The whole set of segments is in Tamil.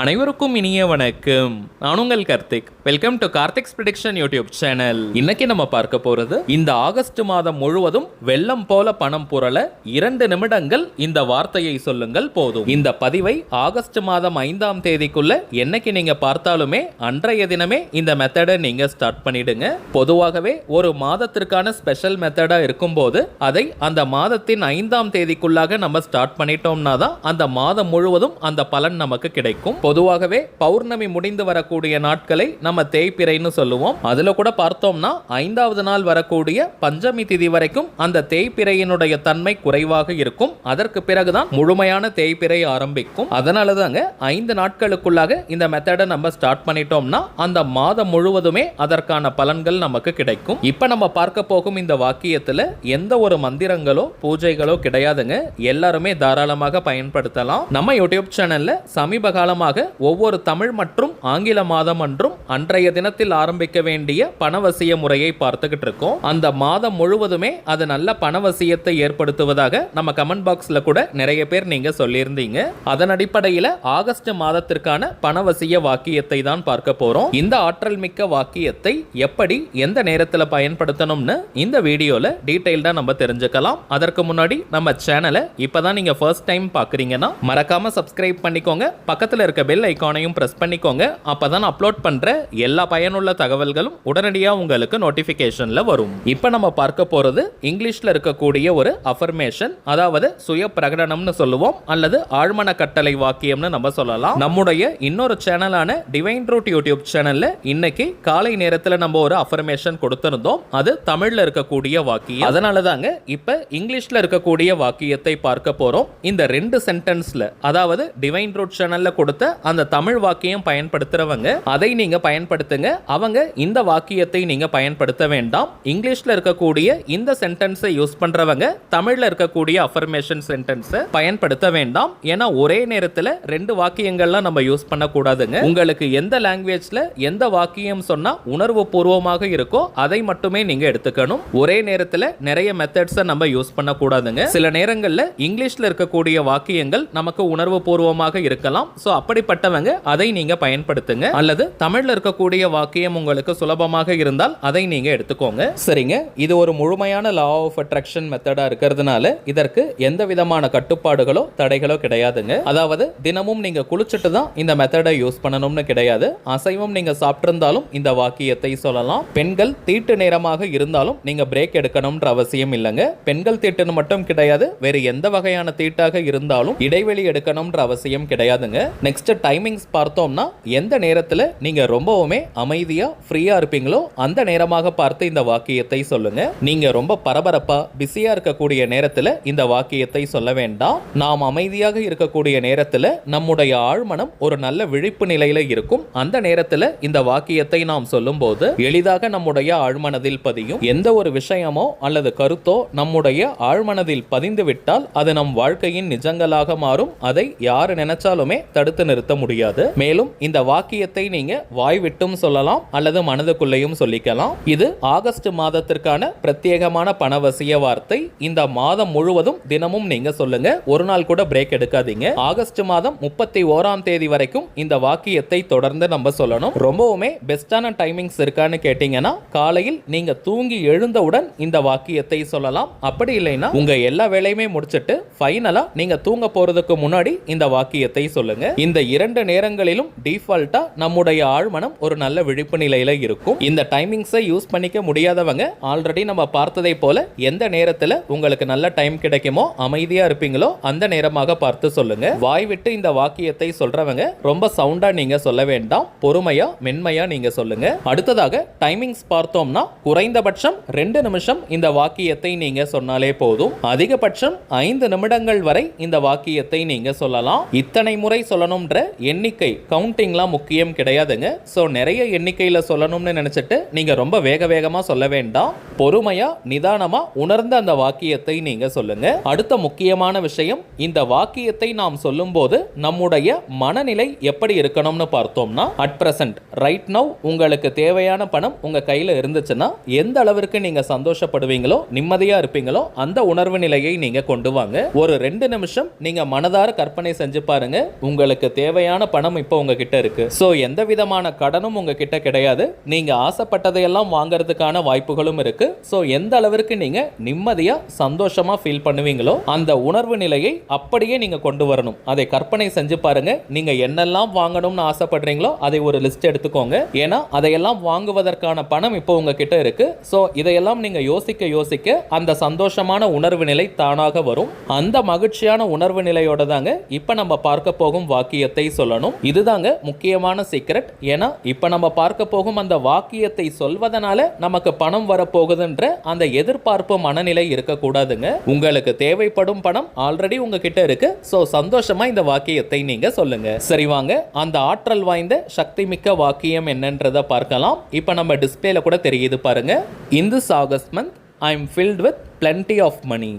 அனைவருக்கும் இனிய வணக்கம். நான் உங்கள் Karthik. Welcome to Karthik's prediction YouTube channel. இன்னைக்கு நம்ம பார்க்க போறது இந்த ஆகஸ்ட் மாதம் முழுவதும் வெள்ளம் போல பணம் புரள 2 நிமிடங்கள் இந்த வார்த்தையை சொல்லுங்கள் போதும். இந்த பதிவை ஆகஸ்ட் மாதம் 5ஆம் தேதிக்குள்ள என்னைக்கு நீங்க பார்த்தாலுமே அன்றைய தினமே இந்த மெத்தடை நீங்க ஸ்டார்ட் பண்ணிடுங்க. பொதுவாகவே ஒரு மாதத்திற்கான ஸ்பெஷல் மெத்தடா இருக்கும்போது அதை அந்த மாதத்தின் 5ஆம் தேதிக்குள்ளாக நம்ம ஸ்டார்ட் பண்ணிட்டோம்னா தான் அந்த மாதம் முழுவதும் அந்த பலன் நமக்கு கிடைக்கும். பொதுவாகவே பௌர்ணமி முடிந்து வரக்கூடிய நாட்களை நம்ம தேய்பிறைன்னு சொல்லுவோம். அதுல கூட பார்த்தோம்னா 5வது நாள் வரக்கூடிய பஞ்சமி திதி வரைக்கும் அந்த தேய்பிறையினுடைய தன்மை குறைவாக இருக்கும். அதற்கு பிறகுதான் முழுமையான தேய்பிறை ஆரம்பிக்கும். அதனால தாங்க 5 நாட்களுக்குள்ளாக இந்த மெத்தடை நம்ம ஸ்டார்ட் பண்ணிட்டோம்னா அந்த மாதம் முழுவதுமே அதற்கான பலன்கள் நமக்கு கிடைக்கும். இப்ப நம்ம பார்க்க போகும் இந்த வாக்கியத்துல எந்த ஒரு மந்திரங்களோ பூஜைகளோ கிடையாதுங்க. எல்லாருமே தாராளமாக பயன்படுத்தலாம். நம்ம யூடியூப் சேனல்ல சமீப காலமாக ஒவ்வொரு தமிழ் மற்றும் ஆங்கில மாதம் அன்றும் அன்றைய தினத்தில் ஆரம்பிக்க வேண்டிய பணவசிய முறையை பார்த்துக்கிட்டு இருக்கோம். அந்த மாதம் முழுவதுமே அது நல்ல பணவசியத்தை ஏற்படுத்துவதாக நம்ம கமெண்ட் பாக்ஸ்ல கூட நிறைய பேர் நீங்க சொல்லியிருந்தீங்க. அதன் அடிப்படையில் ஆகஸ்ட் மாதத்திற்கான பணவசிய வாக்கியத்தை தான் பார்க்க போறோம். இந்த ஆற்றல் மிக்க வாக்கியத்தை எப்படி எந்த நேரத்தில் பயன்படுத்தணும்னு இந்த வீடியோல டீடைல்டா நம்ம தெரிஞ்சுக்கலாம். அதற்கு முன்னாடி நம்ம சேனலை இப்பதான் நீங்க ஃபர்ஸ்ட் டைம் பாக்குறீங்கன்னா மறக்காம சப்ஸ்கிரைப் பண்ணிக்கோங்க. பக்கத்தில் இருக்க பெல் ஐகானையும் பிரஸ் பண்ணிக்கோங்க. அப்பதான் அப்லோட் பண்ற எல்லா பயனுள்ள தகவல்களும் உடனடியாக உங்களுக்கு நோட்டிபிகேஷன்ல வரும். இப்போ நம்ம பார்க்க போறது இங்கிலீஷ்ல இருக்கக்கூடிய ஒரு அஃபர்மேஷன், அதாவது சுய பிரகடனம்னு சொல்லுவோம் அல்லது ஆழ்மன கட்டளை வாக்கியம்னு நம்ம சொல்லலாம். நம்முடைய இன்னொரு சேனலான டிவைன் ரூட் யூடியூப் சேனல்ல இன்னைக்கு காலை நேரத்தில் நம்ம ஒரு அஃபர்மேஷன் கொடுத்திருந்தோம். அது தமிழ்ல இருக்கக்கூடிய வாக்கியம். அதனால தாங்க இப்ப இங்கிலீஷ்ல இருக்கக்கூடிய வாக்கியத்தை பார்க்க போறோம். இந்த 2 சென்டென்ஸ்ல, அதாவது டிவைன் ரூட் சேனல்ல கொடுத்த அந்த தமிழ் வாக்கியம் பயன்படுத்துறவங்க அதை நீங்க பயன்படுத்துங்க. அவங்க இந்த வாக்கியத்தை நீங்க பயன்படுத்த வேண்டாம். இங்கிலீஷ்ல இருக்கக்கூடிய இந்த சென்டென்ஸை யூஸ் பண்றவங்க தமிழ்ல இருக்கக்கூடிய அஃபர்மேஷன் சென்டென்ஸை பயன்படுத்த வேண்டாம். ஏன்னா ஒரே நேரத்தில் 2 வாக்கியங்கள்லாம் நம்ம யூஸ் பண்ண கூடாதுங்க. உங்களுக்கு எந்த லாங்குவேஜ்ல எந்த வாக்கியம் சொன்னா உணர்வு பூர்வமாக இருக்கோ அதை மட்டுமே நீங்க எடுத்துக்கணும். ஒரே நேரத்தில் நிறைய மெத்தட்ஸை நம்ம யூஸ் பண்ண கூடாதுங்க. சில நேரங்களில் இங்கிலீஷ்ல இருக்கக்கூடிய வாக்கியங்கள் நமக்கு உணர்வு பூர்வமாக இருக்கலாம். சோ அப்படிப்பட்டவங்க அதை நீங்க பயன்படுத்துங்க. அல்லது தமிழ்ல இருக்கக்கூடிய வாக்கியம் உங்களுக்கு சுலபமாக இருந்தால் அதை நீங்க எடுத்துக்கோங்க. சரிங்க, இது ஒரு முழுமையான லா ஆஃப் அட்ராக்ஷன் மெத்தடா இருக்கிறதுனால இதற்கு எந்த விதமான கட்டுப்பாடுகளோ தடைகளோ கிடையாதுங்க. அதாவது தினமும் நீங்க குளிச்சுட்டு தான் இந்த மெத்தடை யூஸ் பண்ணணும்னு கிடையாது. அசைவம் நீங்க சாப்பிட்டிருந்தாலும் இந்த வாக்கியத்தை சொல்லலாம். பெண்கள் தீட்டு நேரமாக இருந்தாலும் நீங்க பிரேக் எடுக்கணும்ன்ற அவசியம் இல்லைங்க. பெண்கள் தீட்டுன்னு மட்டும் கிடையாது, வேறு எந்த வகையான தீட்டாக இருந்தாலும் இடைவெளி எடுக்கணும்ன்ற அவசியம் கிடையாதுங்க. நெக்ஸ்ட் டைமிங்ஸ் பார்த்தோம்னா எந்த நேரத்தில் நீங்க ரொம்பவுமே அமைதியா ஃப்ரீயா இருப்பீங்களோ அந்த நேரமாக பார்த்து இந்த வாக்கியத்தை சொல்லுங்க. நீங்க ரொம்ப பரபரப்பா பிஸியா இருக்கக்கூடிய நேரத்தில் இந்த வாக்கியத்தை சொல்ல வேண்டாம். நாம் அமைதியாக இருக்கக்கூடிய நேரத்தில் நம்முடைய ஆழ்மனம் ஒரு நல்ல விழிப்பு நிலையில இருக்கும். அந்த நேரத்தில் இந்த வாக்கியத்தை நாம் சொல்லும் போது எளிதாக நம்முடைய ஆழ்மனதில் பதியும். எந்த ஒரு விஷயமோ அல்லது கருத்தோ நம்முடைய ஆழ்மனதில் பதிந்து விட்டால் அது நம் வாழ்க்கையின் நிஜங்களாக மாறும். அதை யாரு நினைச்சாலுமே தடுத்து நிறுத்த முடியாது. மேலும் இந்த வாக்கியத்தை நீங்க வாய் விட்டும் சொல்லலாம் அல்லது மனதுக்குள்ளேயும் சொல்லிக்கலாம். இது ஆகஸ்ட் மாதத்திற்கான பிரத்யேகமான பணவசிய வார்த்தை. இந்த மாதம் முழுவதும் தினமும் நீங்க சொல்லுங்க. ஒரு நாள் கூட பிரேக் எடுக்காதீங்க. ஆகஸ்ட் மாதம் 31ஆம் தேதி வரைக்கும் இந்த வாக்கியத்தை தொடர்ந்து நம்ம சொல்லணும். ரொம்பவுமே பெஸ்டான டைமிங்ஸ் இருக்கான்னு கேட்டீங்கன்னா காலையில் நீங்க தூங்கி எழுந்தவுடன் இந்த வாக்கியத்தை சொல்லலாம். அப்படி இல்லைன்னா உங்க எல்லா வேலையுமே முடிச்சிட்டு ஃபைனலா நீங்க தூங்க போறதுக்கு முன்னாடி இந்த வாக்கியத்தை சொல்லுங்க. இந்த 2 நேரங்களிலும் டிஃபால்ட்டா நம்முடைய ஆழ்மனம் ஒரு நல்ல விழிப்பு நிலையில இருக்கும். இந்த டைமிங்ஸை யூஸ் பண்ணிக்க முடியாதவங்க ஆல்ரெடி நம்ம பார்த்ததை போல எந்த நேரத்தில் உங்களுக்கு நல்ல டைம் கிடைக்குமோ அமைதியா இருப்பீங்களோ அந்த நேரமாக பார்த்து சொல்லுங்க. வாய் விட்டு இந்த வாக்கியத்தை சொல்றவங்க ரொம்ப சவுண்டா நீங்க சொல்ல வேண்டாம். பொறுமையா மென்மையா நீங்க சொல்லுங்க. அடுத்ததாக டைமிங்ஸ் பார்த்தோம்னா குறைந்தபட்சம் 2 நிமிஷம் இந்த வாக்கியத்தை நீங்க சொன்னாலே போதும். அதிகபட்சம் 5 நிமிடங்கள் வரை இந்த வாக்கியத்தை நீங்க சொல்லலாம். இத்தனை முறை சொல்லணும்ன்ற எண்ணிக்கை கவுண்டிங்லாம் முக்கியம் கிடையாதுங்க. சோ நிறைய எண்ணிக்கையில சொல்லணும்னு நினைச்சிட்டு நீங்க ரொம்ப வேக வேகமா சொல்ல வேண்டாம். பொறுமையா நிதானமா உணர்ந்த அந்த வாக்கியத்தை நீங்க சொல்லுங்க. அடுத்த முக்கியமான விஷயம், இந்த வாக்கியத்தை நாம் சொல்லும் போது நம்முடைய மனநிலை எப்படி இருக்கணும்னு பார்த்தோம்னா அட் பிரசன்ட் ரைட் நவ் உங்களுக்கு தேவையான பணம் உங்க கையில இருந்துச்சுன்னா எந்த அளவிற்கு நீங்க சந்தோஷப்படுவீங்களோ நிம்மதியா இருப்பீங்களோ அந்த உணர்வு நிலையை நீங்க கொண்டு வாங்க. ஒரு 2 நிமிஷம் நீங்க மனதார கற்பனை செஞ்சு பாருங்க. உங்களுக்கு தேவையான பணம் இப்போ உங்ககிட்ட இருக்கு. ஸோ எந்த விதமான கடனும் உங்ககிட்ட கிடையாது. நீங்க ஆசைப்பட்டதையெல்லாம் வாங்குறதுக்கான வாய்ப்புகளும் இருக்கு. ஸோ எந்த அளவிற்கு நீங்க நிம்மதியா சந்தோஷமா ஃபீல் பண்ணுவீங்களோ அந்த உணர்வு நிலையை அப்படியே நீங்க கொண்டு வரணும். அதை கற்பனை செஞ்சு பாருங்க. நீங்க என்னெல்லாம் வாங்கணும்னு ஆசைப்படுறீங்களோ அதை ஒரு லிஸ்ட் எடுத்துக்கோங்க. ஏன்னா அதையெல்லாம் வாங்குவதற்கான பணம் இப்போ உங்ககிட்ட இருக்கு. ஸோ இதையெல்லாம் நீங்க யோசிக்க யோசிக்க அந்த சந்தோஷமான உணர்வு நிலை தானாக வரும். அந்த மகிழ்ச்சியான உணர்வு நிலையோட தாங்க இப்ப நம்ம பார்க்க போகும் வாக்கியத்தை சொல்லணும். இதுதாங்க முக்கியமான சீக்ரெட். ஏன்னா இப்ப நம்ம பார்க்க போகும் அந்த வாக்கியத்தை சொல்வதனால நமக்கு பணம் வரப்போகுதுன்ற அந்த எதிர்பார்ப்பு மனநிலை இருக்கக்கூடாதுங்க. உங்களுக்கு தேவைப்படும் பணம் ஆல்ரெடி உங்ககிட்ட இருக்கு. ஸோ சந்தோஷமா இந்த வாக்கியத்தை நீங்க சொல்லுங்க. சரி வாங்க அந்த ஆற்றல் வாய்ந்த சக்தி மிக்க வாக்கியம் என்னன்றதை பார்க்கலாம். இப்ப நம்ம டிஸ்பிளேல கூட தெரியுது பாருங்க. In this August month I am filled with plenty of money.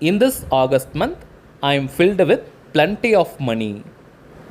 In this August month I am filled with plenty of money.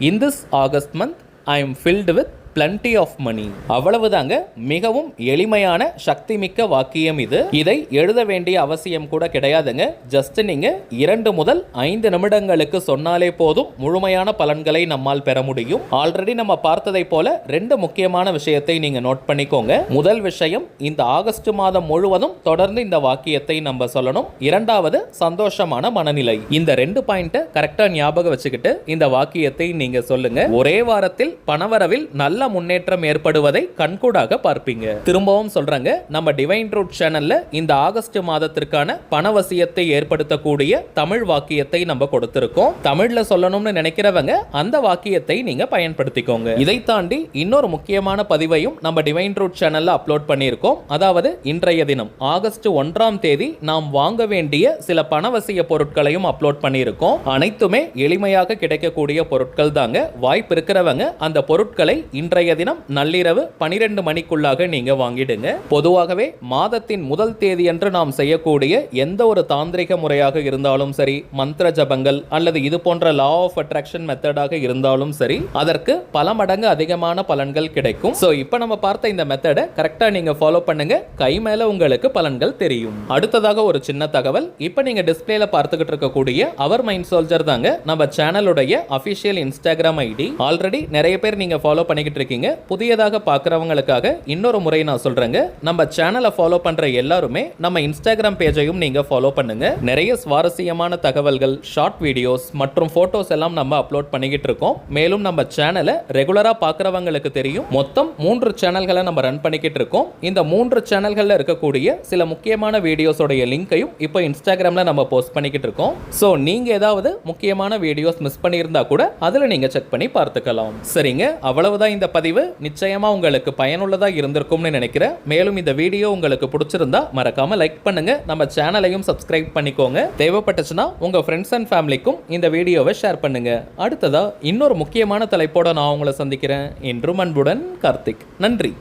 In this August month I am filled with plenty of money. அவ்வளவுதாங்க. மிகவும் எளிமையான சக்தி மிக்க வாக்கியம் இது. இதை எழுத வேண்டிய அவசியம் கூட கிடையாதுங்க. ஜஸ்ட் நீங்க 2 முதல் 5 நிமிடங்களுக்கு சொன்னாலே போதும் முழுமையான பலன்களை நம்மால் பெற முடியும். ஆல்ரெடி நம்ம பார்த்ததை போல 2 முக்கியமான விஷயத்தை நீங்க நோட் பண்ணிக்கோங்க. முதல் விஷயம், இந்த ஆகஸ்ட் மாதம் முழுவதும் தொடர்ந்து இந்த வாக்கியத்தை நம்ம சொல்லணும். இரண்டாவது, சந்தோஷமான மனநிலை. இந்த 2 பாயிண்ட்டை கரெக்டா ஞாபகம் வச்சுக்கிட்டு இந்த வாக்கியத்தை நீங்க சொல்லுங்க. ஒரே வாரத்தில் பணவரவில் நல்ல முன்னேற்றம் ஏற்படுவதை கண்கூடாக பார்ப்பீங்க. திரும்பவும் சொல்றாங்க, நம்ம டிவைன் ரூட் சேனல்ல இந்த ஆகஸ்ட் மாதத்திற்கான பணவசியத்தை ஏற்படுத்தக்கூடிய தமிழ் வாக்கியத்தை நம்ம கொடுத்திருக்கோம். தமிழ்ல சொல்லணும்னு நினைக்கிறவங்க அந்த வாக்கியத்தை நீங்க பயன்படுத்திக்கோங்க. இதை தாண்டி இன்னொரு முக்கியமான பதிவையும் நம்ம டிவைன் ரூட் சேனல்ல அப்லோட் பண்ணியிருக்கோம். அதாவது இன்றைய தினம் ஆகஸ்ட் 1ஆம் தேதி நாம் வாங்க வேண்டிய சில பணவசிய பொருட்களையும் அப்லோட் பண்ணியிருக்கோம். அனைத்துமே எளிமையாக கிடைக்கக்கூடிய பொருட்கள் தாங்க. வாய்ப்பு இருக்கிறவங்க அந்த பொருட்களை இன்றைய தினம் நள்ளிரவு 12 மணிக்குள்ளாக நீங்க வாங்கிடுங்க. பொதுவாகவே மாதத்தின் முதல் தேதி அன்று நாம் செய்யக்கூடிய எந்த ஒரு தாந்திரிக முறையாக இருந்தாலும் சரி, மந்திர ஜபங்கள் அல்லது இது போன்ற லா ஆஃப் அட்ராக்ஷன் மெத்தடாக இருந்தாலும் சரி, அதற்கு பல மடங்கு அதிகமான பலன்கள் கிடைக்கும். சோ இப்போ நம்ம பார்த்த இந்த மெத்தடை கரெக்டா நீங்க ஃபாலோ பண்ணுங்க. கை மேல உங்களுக்கு பலன்கள் தெரியும். அடுத்ததாக ஒரு சின்ன தகவல், இப்போ நீங்க டிஸ்பிளேல பார்த்துக்கிட்டு இருக்கக்கூடிய அவர் மைண்ட் சோல்ஜர் தாங்க நம்ம சேனலுடைய அபிஷியல் இன்ஸ்டாகிராம் ஐடி. ஆல்ரெடி நிறைய பேர் நீங்க ஃபாலோ பண்ணிக்கிட்டு இருக்கீங்க. புதியதாக பார்க்கறவங்களுக்காக இன்னொரு முறை நான் சொல்றேங்க. நம்ம சேனலை ஃபாலோ பண்ற எல்லாருமே நம்ம இன்ஸ்டாகிராம் பேஜையும் நீங்க ஃபாலோ பண்ணுங்க. நிறைய சுவாரஸ்யமான தகவல்கள், ஷார்ட் வீடியோஸ் மற்றும் போட்டோஸ் எல்லாம் நம்ம அப்லோட் பண்ணிக்கிட்டு இருக்கோம். மேலும் நம்ம சேனலை ரெகுலரா பார்க்கறவங்களுக்கு தெரியும், மொத்தம் 3 சேனல்களை நம்ம ரன் பண்ணிக்கிட்டு இருக்கோம். இந்த 3 சேனல்கள்ல இருக்கக்கூடிய சில முக்கியமான வீடியோஸோட லிங்கையும் இப்போ இன்ஸ்டாகிராம்ல நம்ம போஸ்ட் பண்ணிக்கிட்டு இருக்கோம். சோ நீங்க ஏதாவது முக்கியமான வீடியோஸ் மிஸ் பண்ணியிருந்தா கூட அதுல நீங்க செக் பண்ணி பார்த்துக்கலாம். சரிங்க, அவ்வளவுதான் இந்த பதிவு. நிச்சயமா உங்களுக்கு பயனுள்ளதா இருந்திருக்கும்னு நினைக்கிறேன். மேலும் இந்த வீடியோ உங்களுக்கு பிடிச்சிருந்தா மறக்காம லைக் பண்ணுங்க. நம்ம சேனலையும் சப்ஸ்கிரைப் பண்ணிக்கோங்க. தேவைப்பட்டுச்சுன்னா உங்க ஃப்ரெண்ட்ஸ் அண்ட் ஃபேமிலிக்கும் இந்த வீடியோவை ஷேர் பண்ணுங்க. அடுத்ததா இன்னொரு முக்கியமான தலைப்போட நான் உங்களை சந்திக்கிறேன். என்றும் அன்புடன் கார்த்திக். நன்றி.